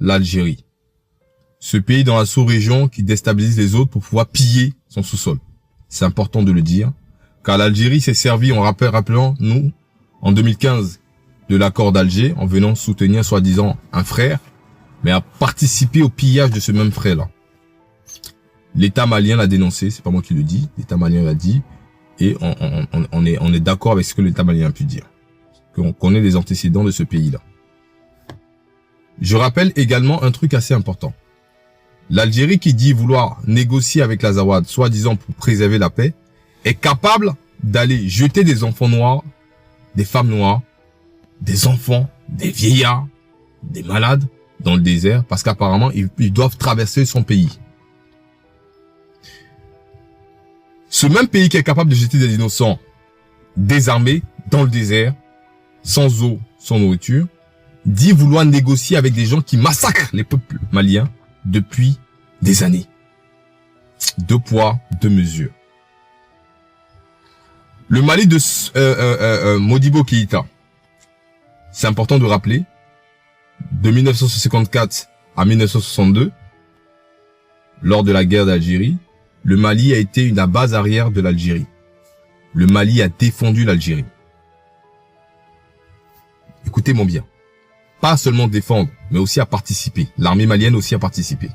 l'Algérie. Ce pays dans la sous-région qui déstabilise les autres pour pouvoir piller son sous-sol. C'est important de le dire, car l'Algérie s'est servie, rappelons-nous, en 2015, de l'accord d'Alger, en venant soutenir soi-disant un frère, mais a participé au pillage de ce même frère-là. L'État malien l'a dénoncé, c'est pas moi qui le dis, l'État malien l'a dit, et on est d'accord avec ce que l'État malien a pu dire. Qu'on connaît les antécédents de ce pays-là. Je rappelle également un truc assez important. L'Algérie qui dit vouloir négocier avec l'Azawad, soi-disant pour préserver la paix, est capable d'aller jeter des enfants noirs, des femmes noires, des enfants, des vieillards, des malades dans le désert, parce qu'apparemment ils doivent traverser son pays. Ce même pays qui est capable de jeter des innocents désarmés dans le désert, sans eau, sans nourriture, dit vouloir négocier avec des gens qui massacrent les peuples maliens depuis des années. Deux poids, deux mesures. Le Mali de Modibo Keïta, c'est important de rappeler, de 1954 à 1962, lors de la guerre d'Algérie, le Mali a été la base arrière de l'Algérie. Le Mali a défendu l'Algérie. Écoutez-moi bien. Pas seulement défendre, mais aussi à participer. L'armée malienne aussi a participé.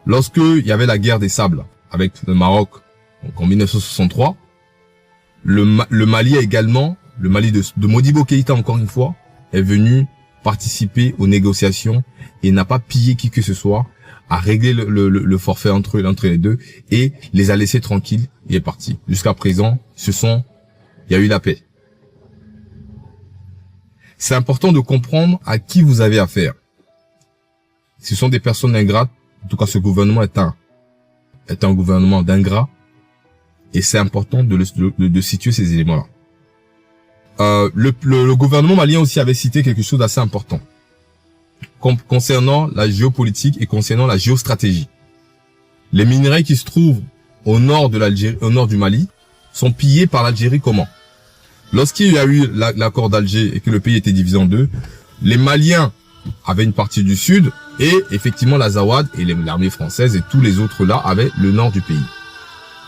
Lorsque il y avait la guerre des sables avec le Maroc, donc en 1963, le Mali a également, le Mali de Modibo Keïta encore une fois, est venu participer aux négociations et n'a pas pillé qui que ce soit, a réglé le forfait entre les deux et les a laissés tranquilles et est parti. Jusqu'à présent, il y a eu la paix. C'est important de comprendre à qui vous avez affaire. Ce sont des personnes ingrates. En tout cas, ce gouvernement est un gouvernement d'ingrats. Et c'est important de situer ces éléments-là. Le gouvernement malien aussi avait cité quelque chose d'assez important. Concernant la géopolitique et concernant la géostratégie. Les minerais qui se trouvent au nord de l'Algérie, au nord du Mali, sont pillés par l'Algérie comment? Lorsqu'il y a eu l'accord d'Alger et que le pays était divisé en deux, les Maliens avaient une partie du sud et effectivement l'Azawad et l'armée française et tous les autres là avaient le nord du pays.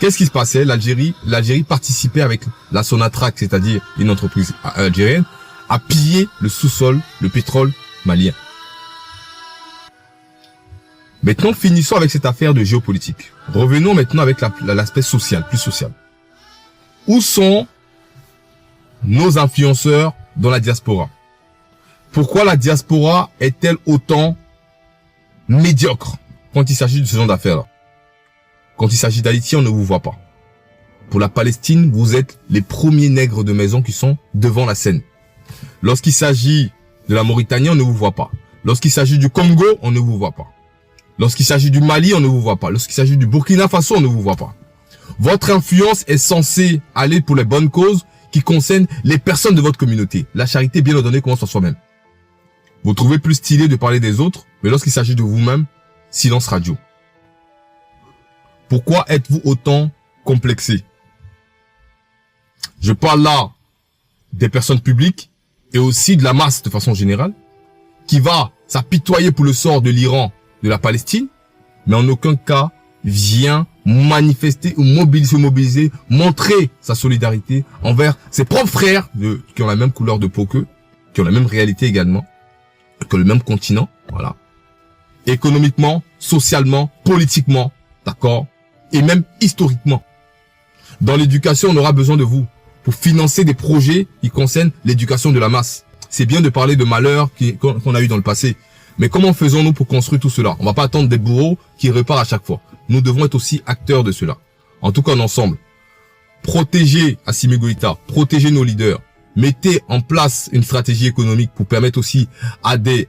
Qu'est-ce qui se passait? L'Algérie participait avec la Sonatrach, c'est-à-dire une entreprise algérienne, à piller le sous-sol, le pétrole malien. Maintenant, finissons avec cette affaire de géopolitique. Revenons maintenant avec l'aspect social, plus social. Où sont nos influenceurs dans la diaspora? Pourquoi la diaspora est-elle autant médiocre quand il s'agit de ce genre d'affaires-là? Quand il s'agit d'Haïti, on ne vous voit pas. Pour la Palestine, vous êtes les premiers nègres de maison qui sont devant la scène. Lorsqu'il s'agit de la Mauritanie, on ne vous voit pas. Lorsqu'il s'agit du Congo, on ne vous voit pas. Lorsqu'il s'agit du Mali, on ne vous voit pas. Lorsqu'il s'agit du Burkina Faso, on ne vous voit pas. Votre influence est censée aller pour les bonnes causes qui concernent les personnes de votre communauté. La charité bien ordonnée commence en soi-même. Vous trouvez plus stylé de parler des autres, mais lorsqu'il s'agit de vous-même, silence radio. Pourquoi êtes-vous autant complexé? Je parle là des personnes publiques et aussi de la masse de façon générale, qui va s'apitoyer pour le sort de l'Iran, de la Palestine, mais en aucun cas vient manifester ou mobiliser, montrer sa solidarité envers ses propres frères qui ont la même couleur de peau qu'eux, qui ont la même réalité également, que le même continent, voilà. Économiquement, socialement, politiquement, d'accord, et même historiquement. Dans l'éducation, on aura besoin de vous pour financer des projets qui concernent l'éducation de la masse. C'est bien de parler de malheurs qu'on a eu dans le passé. Mais comment faisons-nous pour construire tout cela? On va pas attendre des bourreaux qui repartent à chaque fois. Nous devons être aussi acteurs de cela. En tout cas, en ensemble. Protégez Assimi Goïta, protégez nos leaders. Mettez en place une stratégie économique pour permettre aussi à des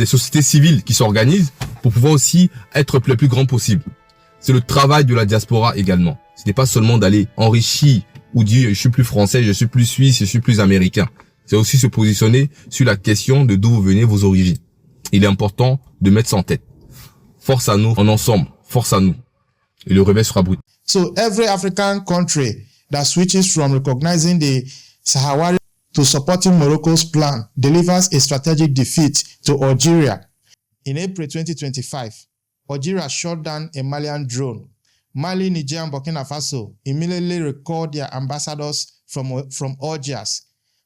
sociétés civiles qui s'organisent pour pouvoir aussi être le plus grand possible. C'est le travail de la diaspora également. Ce n'est pas seulement d'aller enrichir ou dire je suis plus français, je suis plus suisse, je suis plus américain. C'est aussi se positionner sur la question de d'où vous venez, vos origines. Il est important de mettre ça en tête. Force à nous, en ensemble, force à nous. Et le réveil sera brutal. So every African country that switches from recognizing the Sahrawi to supporting Morocco's plan delivers a strategic defeat to Algeria. In April 2025, Algeria shot down a Malian drone. Mali, Niger, and Burkina Faso immediately recalled their ambassadors from Algiers.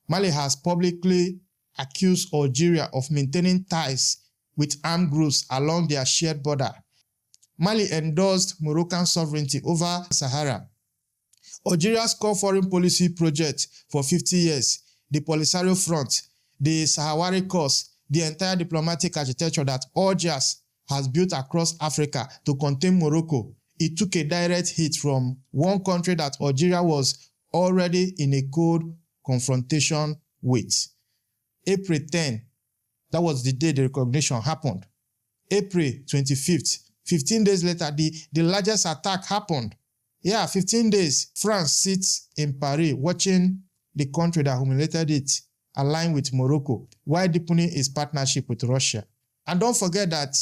Mali has publicly accused Algeria of maintaining ties with armed groups along their shared border. Mali endorsed Moroccan sovereignty over Sahara. Algeria's core foreign policy project for 50 years, the Polisario Front, the Sahrawi cause, the entire diplomatic architecture that Algiers has built across Africa to contain Morocco, it took a direct hit from one country that Algeria was already in a cold confrontation with. April 10, that was the day the recognition happened. April 25th, 15 days later, the largest attack happened. 15 days, France sits in Paris watching the country that humiliated it align with Morocco while deepening its partnership with Russia. And don't forget that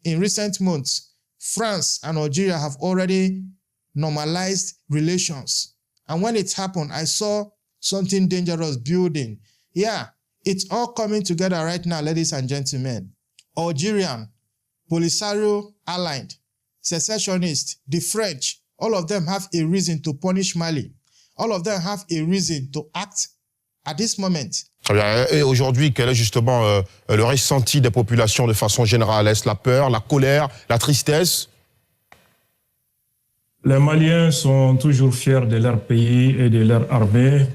in recent months, France and Algeria have already normalized relations. And when it happened, I saw something dangerous building. It's all coming together right now, ladies and gentlemen. Algerian, Polisario aligned, secessionists, the French, all of them have a reason to punish Mali. All of them have a reason to act at this moment. Très bien. Et aujourd'hui, quel est justement le ressenti des populations de façon générale? Est-ce la peur, la colère, la tristesse? Les Maliens sont toujours fiers de leur pays et de leur armée.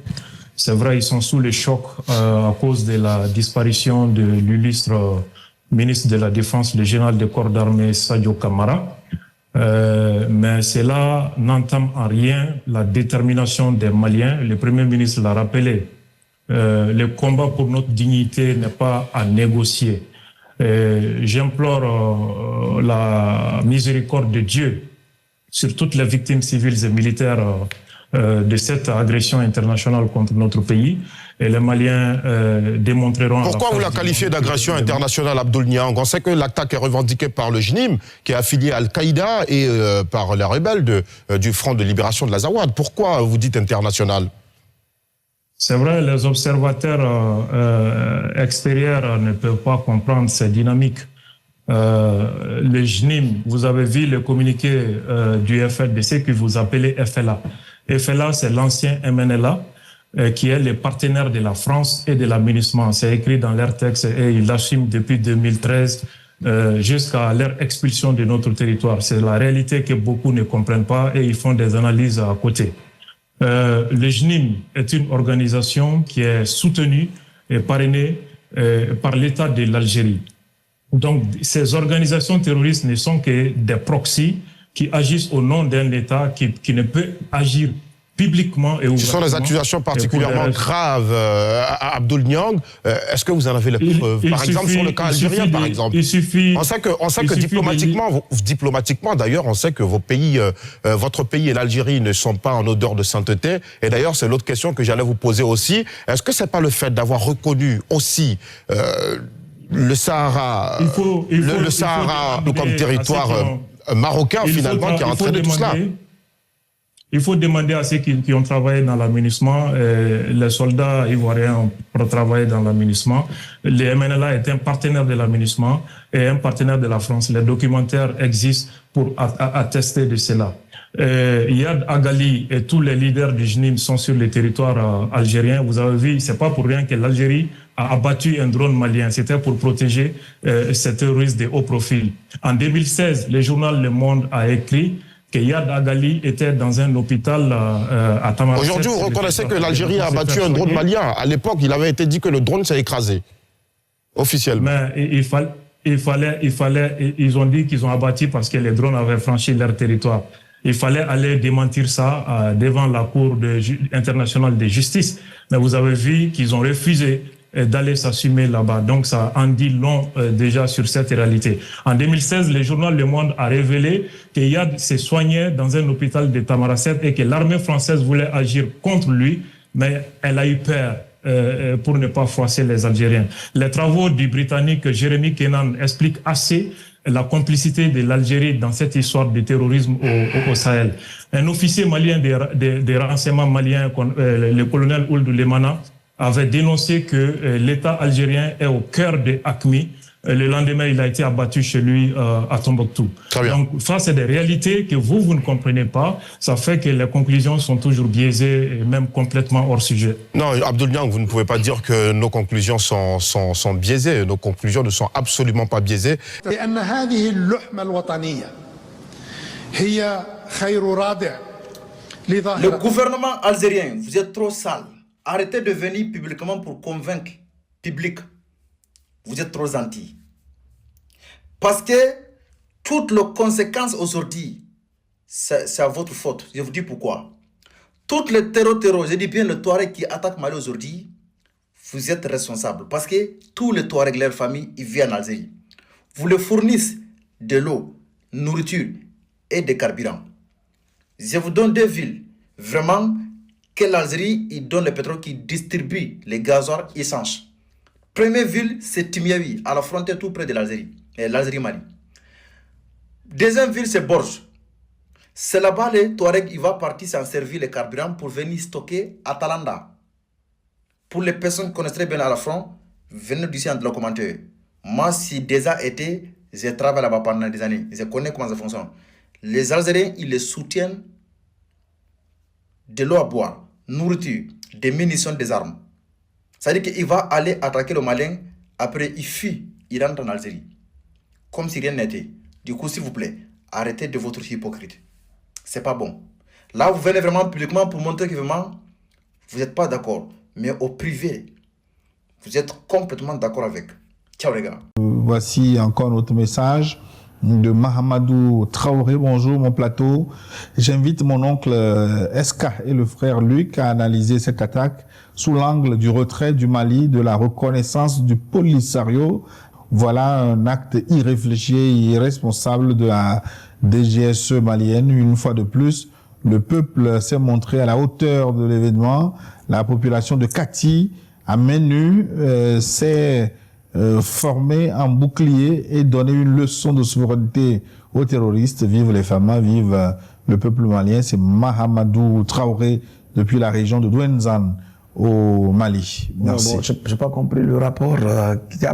C'est vrai, ils sont sous le choc à cause de la disparition de l'illustre ministre de la Défense, le général de corps d'armée Sadio Kamara. Mais cela n'entame en rien la détermination des Maliens. Le Premier ministre l'a rappelé. Le combat pour notre dignité n'est pas à négocier. J'implore la miséricorde de Dieu sur toutes les victimes civiles et militaires de cette agression internationale contre notre pays. Et les Maliens démontreront... Pourquoi vous la qualifiez d'agression internationale, Abdoul Niang? On sait que l'attaque est revendiquée par le JNIM, qui est affilié à Al-Qaïda, et par les rebelles du Front de libération de l'Azawad. Pourquoi vous dites international? C'est vrai, les observateurs extérieurs ne peuvent pas comprendre cette dynamique. Le JNIM, vous avez vu le communiqué du FLDC que vous appelez FLA. FLA, c'est l'ancien MNLA, qui est le partenaire de la France et de l'aménagement. C'est écrit dans leur texte et ils l'assument depuis 2013 jusqu'à leur expulsion de notre territoire. C'est la réalité que beaucoup ne comprennent pas et ils font des analyses à côté. Le JNIM est une organisation qui est soutenue et parrainée par l'État de l'Algérie. Donc, ces organisations terroristes ne sont que des proxys qui agissent au nom d'un État qui ne peut agir publiquement et ouvertement. Ce sont des accusations particulièrement graves, Abdoul Niang. Est-ce que vous en avez les preuves? Par exemple, sur le cas algérien, par exemple. On sait que diplomatiquement, d'ailleurs, on sait que votre pays et l'Algérie ne sont pas en odeur de sainteté. Et d'ailleurs, c'est l'autre question que j'allais vous poser aussi. Est-ce que c'est pas le fait d'avoir reconnu aussi le Sahara, le Sahara comme territoire marocain, finalement, qui a entraîné tout cela? Il faut demander à ceux qui ont travaillé dans l'aménagement, les soldats ivoiriens ont travaillé dans l'aménagement. Le MNLA est un partenaire de l'aménagement et un partenaire de la France. Les documentaires existent pour attester de cela. Yad Agali et tous les leaders du JNIM sont sur le territoire algérien. Vous avez vu, c'est pas pour rien que l'Algérie a abattu un drone malien. C'était pour protéger ces terroristes de haut profil. En 2016, le journal Le Monde a écrit que Yad Agali était dans un hôpital à Tamaracet. Aujourd'hui, vous reconnaissez que l'Algérie a abattu un drone malien. À l'époque, il avait été dit que le drone s'est écrasé, officiellement. Mais ils ont dit qu'ils ont abattu parce que les drones avaient franchi leur territoire. Il fallait aller démentir ça devant la Cour internationale de justice. Mais vous avez vu qu'ils ont refusé d'aller s'assumer là-bas. Donc ça en dit long déjà sur cette réalité. En 2016, le journal Le Monde a révélé que Yad se soignait dans un hôpital de Tamaracet et que l'armée française voulait agir contre lui, mais elle a eu peur pour ne pas froisser les Algériens. Les travaux du Britannique Jeremy Kennan expliquent assez la complicité de l'Algérie dans cette histoire de terrorisme au Sahel. Un officier malien des renseignements maliens, le colonel Ould Lemana, avait dénoncé que l'État algérien est au cœur de AQMI, Le lendemain, il a été abattu chez lui à Tombouctou. Donc, ça, c'est des réalités que vous ne comprenez pas. Ça fait que les conclusions sont toujours biaisées et même complètement hors sujet. Non, Abdoul Niang, vous ne pouvez pas dire que nos conclusions sont biaisées. Nos conclusions ne sont absolument pas biaisées. Le gouvernement algérien, vous êtes trop sale. Arrêtez de venir publiquement pour convaincre public. Vous êtes trop gentil. Parce que toutes les conséquences aujourd'hui, c'est à votre faute. Je vous dis pourquoi. Toutes les terror, je dis bien le Touareg qui attaque Mali aujourd'hui, vous êtes responsable. Parce que tous les Touaregs, leurs familles, ils vivent en Algérie. Vous leur fournissez de l'eau, nourriture et des carburants. Je vous donne deux villes. Vraiment, que l'Algérie, il donne le pétrole qui distribue les gazoirs essence. Première ville, c'est Timiaoui, à la frontière tout près de l'Algérie, l'Algérie-Mali. Deuxième ville, c'est Borges. C'est là-bas, les Touaregs, il va partir s'en servir les carburants pour venir stocker à Talanda. Pour les personnes qui connaissent très bien à la front, venez d'ici en le commentaire. Moi, si déjà été, j'ai travaillé là-bas pendant des années. Je connais comment ça fonctionne. Les Algériens, ils les soutiennent de l'eau à boire, nourriture, des munitions, des armes. C'est-à-dire qu'il va aller attaquer le Malien, après il fuit, il rentre en Algérie. Comme si rien n'était. Du coup, s'il vous plaît, arrêtez de votre hypocrite. C'est pas bon. Là, vous venez vraiment publiquement pour montrer que vraiment, vous n'êtes pas d'accord. Mais au privé, vous êtes complètement d'accord avec. Ciao les gars. Voici encore notre message de Mahamadou Traoré. Bonjour mon plateau. J'invite mon oncle Eska et le frère Luc à analyser cette attaque sous l'angle du retrait du Mali, de la reconnaissance du Polisario. Voilà un acte irréfléchi et irresponsable de la DGSE malienne. Une fois de plus, le peuple s'est montré à la hauteur de l'événement. La population de Kati, à main nue, s'est formée en bouclier et donné une leçon de souveraineté aux terroristes. Vive les femmes, vive le peuple malien. C'est Mahamadou Traoré depuis la région de Douenzane au Mali. Merci. Bon, je n'ai pas compris le rapport.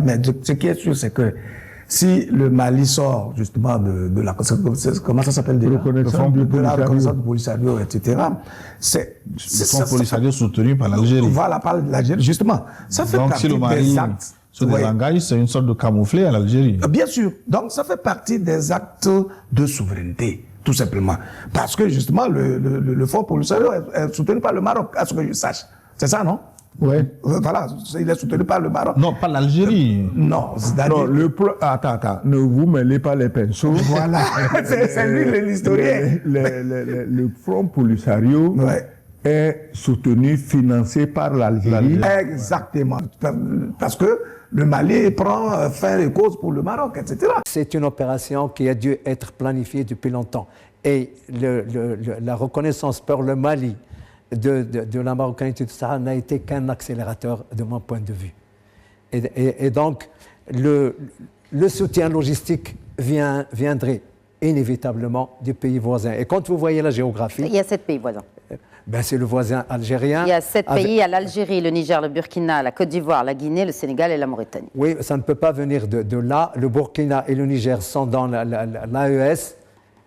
Mais ce qui est sûr, c'est que si le Mali sort justement de la... Comment ça s'appelle déjà? De la reconnaissance du Polisario, etc. C'est le Front Polisario soutenu par l'Algérie. Voilà, par l'Algérie, justement. Ça fait donc, partie si le Mali des actes... se désengage, c'est une sorte de camouflet à l'Algérie. Bien sûr. Donc, ça fait partie des actes de souveraineté, tout simplement. Parce que, justement, le Front Polisario est soutenu par le Maroc, à ce que je sache. C'est ça, non? Oui. Voilà, il est soutenu par le Maroc. Non, pas l'Algérie. Non, c'est-à-dire... Attends, ne vous mêlez pas les pinceaux. Voilà, c'est lui l'historien. Le Front Polisario est soutenu, financé par l'Algérie. Exactement. Parce que le Mali prend fin et cause pour le Maroc, etc. C'est une opération qui a dû être planifiée depuis longtemps. Et la reconnaissance par le Mali de la marocanité, tout ça n'a été qu'un accélérateur de mon point de vue. Et donc, le soutien logistique viendrait inévitablement du pays voisin. Et quand vous voyez la géographie... Il y a 7 pays voisins. Ben c'est le voisin algérien. Il y a 7 pays, il y a l'Algérie, le Niger, le Burkina, la Côte d'Ivoire, la Guinée, le Sénégal et la Mauritanie. Oui, ça ne peut pas venir de là. Le Burkina et le Niger sont dans l'AES.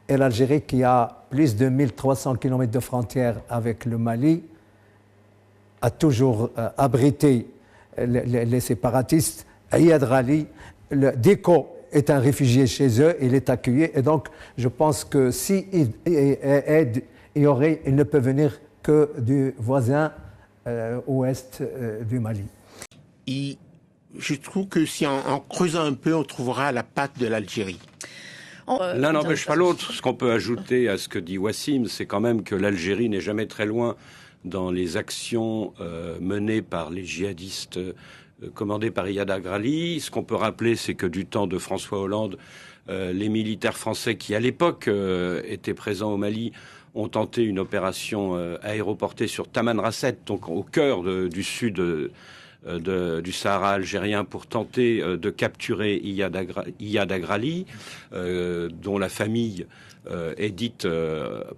Et l'Algérie, qui a plus de 1300 km de frontières avec le Mali, a toujours abrité les séparatistes. Ayad Rali, Diko est un réfugié chez eux, il est accueilli. Et donc, je pense que s'il aide, il ne peut venir que du voisin ouest du Mali. Je trouve que si en creusant un peu, on trouvera la patte de l'Algérie. L'un n'empêche pas l'autre. Ce qu'on peut ajouter à ce que dit Wassim, c'est quand même que l'Algérie n'est jamais très loin dans les actions menées par les djihadistes commandés par Iyad Agrali. Ce qu'on peut rappeler, c'est que du temps de François Hollande, les militaires français qui, à l'époque, étaient présents au Mali, ont tenté une opération aéroportée sur Tamanrasset, donc au cœur du sud du Sahara algérien, pour tenter de capturer Iyad Agrali, dont la famille est dite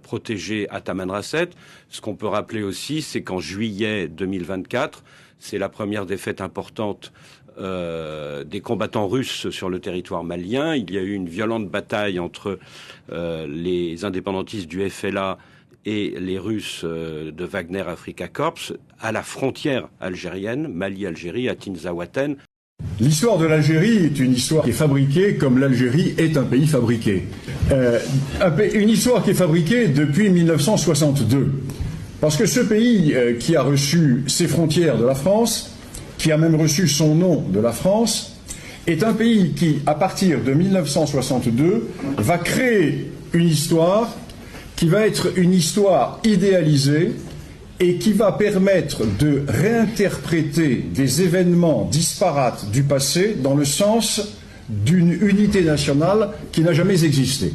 protégée à Tamanrasset. Ce qu'on peut rappeler aussi, c'est qu'en juillet 2024, c'est la première défaite importante des combattants russes sur le territoire malien. Il y a eu une violente bataille entre les indépendantistes du FLA et les Russes de Wagner Afrika Korps à la frontière algérienne, Mali-Algérie, à Tinzaouaten. L'histoire de l'Algérie est une histoire qui est fabriquée comme l'Algérie est un pays fabriqué. Une histoire qui est fabriquée depuis 1962. Parce que ce pays qui a reçu ses frontières de la France, qui a même reçu son nom de la France, est un pays qui, à partir de 1962, va créer une histoire qui va être une histoire idéalisée et qui va permettre de réinterpréter des événements disparates du passé dans le sens d'une unité nationale qui n'a jamais existé.